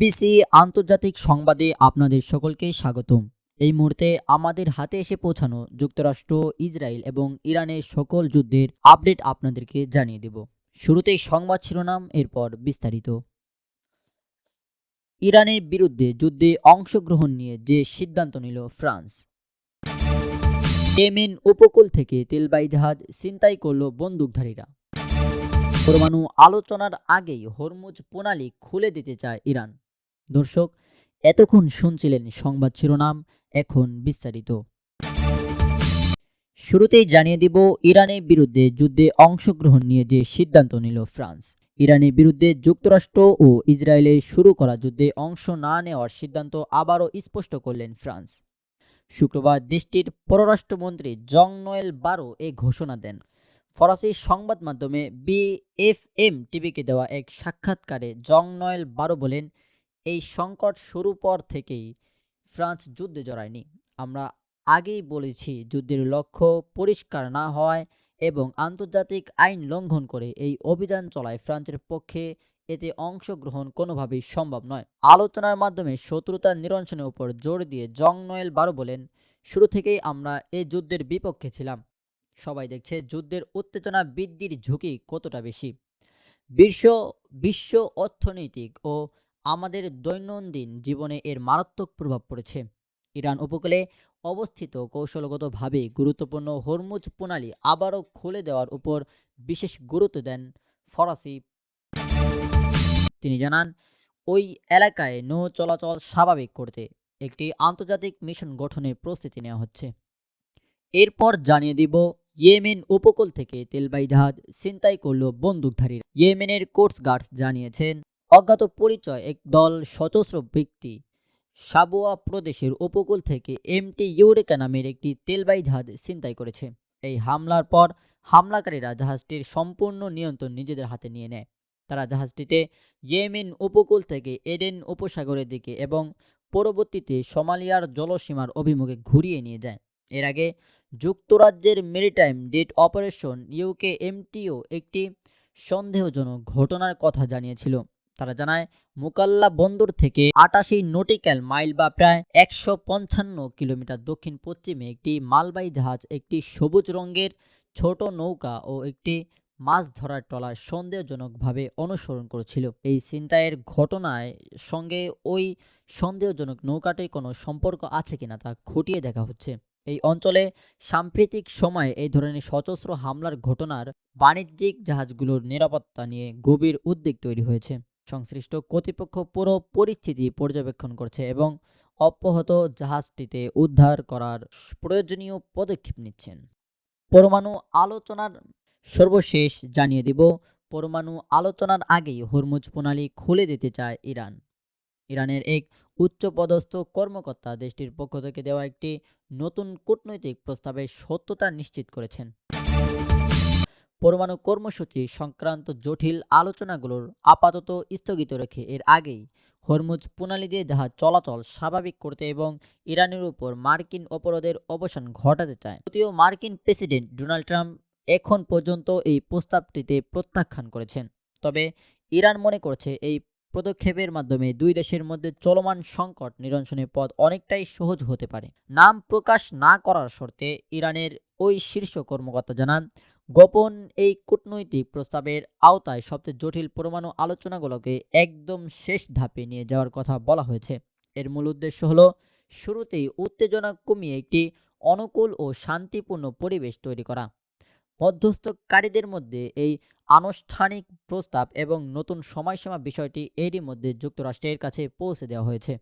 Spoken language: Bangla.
এবিসি আন্তর্জাতিক সংবাদে আপনাদের সকলকে স্বাগতম। এই মুহূর্তে আমাদের হাতে এসে পৌঁছানো যুক্তরাষ্ট্র, ইসরায়েল এবং ইরানের সকল যুদ্ধের আপডেট আপনাদেরকে জানিয়ে দেব। শুরুতেই সংবাদ শিরোনাম, এরপর বিস্তারিত। ইরানের বিরুদ্ধে যুদ্ধে অংশগ্রহণ নিয়ে যে সিদ্ধান্ত নিল ফ্রান্স। ইয়েমেন উপকূল থেকে তেলবাহী জাহাজ ছিনতাই করল বন্দুকধারীরা। পরমাণু আলোচনার আগেই হরমুজ প্রণালী খুলে দিতে চায় ইরান। দর্শক, এতক্ষণ শুনছিলেন সংবাদ শিরোনাম, এখন বিস্তারিত। শুরুতেই জানিয়ে দিব ইরানের বিরুদ্ধে যুদ্ধে অংশগ্রহণ নিয়ে যে সিদ্ধান্ত নিল ফ্রান্স। ইরানের বিরুদ্ধে যুক্তরাষ্ট্র ও ইসরায়েলের শুরু করা যুদ্ধে অংশ না নেওয়ার সিদ্ধান্ত আবারও স্পষ্ট করলেন ফ্রান্স। শুক্রবার দেশটির পররাষ্ট্রমন্ত্রী জং নোয়েল বারো এ ঘোষণা দেন। ফরাসি সংবাদ মাধ্যমে বিএফএম টিভিকে দেওয়া এক সাক্ষাৎকারে জং নোয়েল বারো বলেন, এই সংকট শুরু পর থেকেই ফ্রান্স যুদ্ধে জড়ায়নি। আমরা আগেই বলেছি, যুদ্ধের লক্ষ্য পরিষ্কার না হওয়ায় এবং আন্তর্জাতিক আইন লঙ্ঘন করে এই অভিযান চলায় ফ্রান্সের পক্ষে এতে অংশগ্রহণ কোনোভাবেই সম্ভব নয়। আলোচনার মাধ্যমে শত্রুতা নিরসনের উপর জোর দিয়ে জং নোয়েল বারো বলেন, শুরু থেকেই আমরা এই যুদ্ধের বিপক্ষে ছিলাম। সবাই দেখছে যুদ্ধের উত্তেজনা বৃদ্ধির ঝুঁকি কতটা বেশি। বিশ্ব অর্থনৈতিক ও আমাদের দৈনন্দিন জীবনে এর মারাত্মক প্রভাব পড়েছে। ইরান উপকূলে অবস্থিত কৌশলগতভাবে গুরুত্বপূর্ণ হরমুজ প্রণালী আবারও খুলে দেওয়ার উপর বিশেষ গুরুত্ব দেন ফরাসি। তিনি জানান, ওই এলাকায় নৌ চলাচল স্বাভাবিক করতে একটি আন্তর্জাতিক মিশন গঠনের প্রস্তুতি নেওয়া হচ্ছে। এরপর জানিয়ে দিব ইয়েমেন উপকূল থেকে তেলবাহী জাহাজ ছিনতাই করল বন্দুকধারীরা। ইয়েমেনের কোস্টগার্ড জানিয়েছেন, অজ্ঞাত পরিচয় এক দল সশস্ত্র ব্যক্তি সাবোয়া প্রদেশের উপকূল থেকে এমটি ইউরেকা নামের একটি তেলবাহী জাহাজ ছিনতাই করেছে। এই হামলার পর হামলাকারীরা জাহাজটির সম্পূর্ণ নিয়ন্ত্রণ নিজেদের হাতে নিয়ে নেয়। তারা জাহাজটিতে ইয়েমেন উপকূল থেকে এডেন উপসাগরের দিকে এবং পরবর্তীতে সোমালিয়ার জলসীমার অভিমুখে ঘুরিয়ে নিয়ে যায়। এর আগে যুক্তরাজ্যের মেরিটাইম ডেট অপারেশন ইউকেএমটিও একটি সন্দেহজনক ঘটনার কথা জানিয়েছিল। তারা জানায়, মুকাল্লা বন্দর থেকে ৮৮ নটিক্যাল মাইল বা প্রায় ১৫৫ কিলোমিটার দক্ষিণ পশ্চিমে একটি মালবাহী জাহাজ একটি সবুজ রঙের ছোট নৌকা ও একটি মাছ ধরার ট্রলার সন্দেহজনকভাবে অনুসরণ করেছিল। এই ছিনতাইয়ের ঘটনার সঙ্গে ওই সন্দেহজনক নৌকাটির কোনো সম্পর্ক আছে কিনা তা খতিয়ে দেখা হচ্ছে। এই অঞ্চলে সাম্প্রতিক সময়ে এই ধরনের সশস্ত্র হামলার ঘটনার বাণিজ্যিক জাহাজগুলোর নিরাপত্তা নিয়ে গভীর উদ্বেগ তৈরি হয়েছে। সংশ্লিষ্ট কর্তৃপক্ষ পুরো পরিস্থিতি পর্যবেক্ষণ করছে এবং অব্যাহত জাহাজটিতে উদ্ধার করার প্রয়োজনীয় পদক্ষেপ নিচ্ছেন। পরমাণু আলোচনার সর্বশেষ জানিয়ে দিব, পরমাণু আলোচনার আগেই হরমুজ প্রণালী খুলে দিতে চায় ইরান। ইরানের এক উচ্চপদস্থ কর্মকর্তা দেশটির পক্ষ থেকে দেওয়া একটি নতুন কূটনৈতিক প্রস্তাবের সত্যতা নিশ্চিত করেছেন। পরমাণু কর্মসূচি সংক্রান্ত জটিল আলোচনাগুলোর আপাতত স্থগিত রেখে এর আগেই হরমুজ প্রণালী দিয়ে জাহাজ চলাচল স্বাভাবিক করতে এবং ইরানের উপর মার্কিন অবরোধের অবসান ঘটাতে চায়। যদিও মার্কিন প্রেসিডেন্ট ডোনাল্ড ট্রাম্প এখন পর্যন্ত এই প্রস্তাবটিতে প্রত্যাখ্যান করেছেন, তবে ইরান মনে করছে এই পদক্ষেপের মাধ্যমে দুই দেশের মধ্যে চলমান সংকট নিরসনের পথ অনেকটাই সহজ হতে পারে। নাম প্রকাশ না করার শর্তে ইরানের ওই শীর্ষ কর্মকর্তা জানান, গোপন এই কূটনৈতিক প্রস্তাবের আওতায় সবচেয়ে জটিল পরমাণু আলোচনাগুলোকে একদম শেষ ধাপে নিয়ে যাওয়ার কথা বলা হয়েছে। এর মূল উদ্দেশ্য হলো শুরুতেই উত্তেজনা কমিয়ে একটি অনুকূল ও শান্তিপূর্ণ পরিবেশ তৈরি করা। মধ্যস্থকারীদের মধ্যে এই আনুষ্ঠানিক প্রস্তাব এবং নতুন সময়সীমা বিষয়টি এরই মধ্যে যুক্তরাষ্ট্রের কাছে পৌঁছে দেওয়া হয়েছে।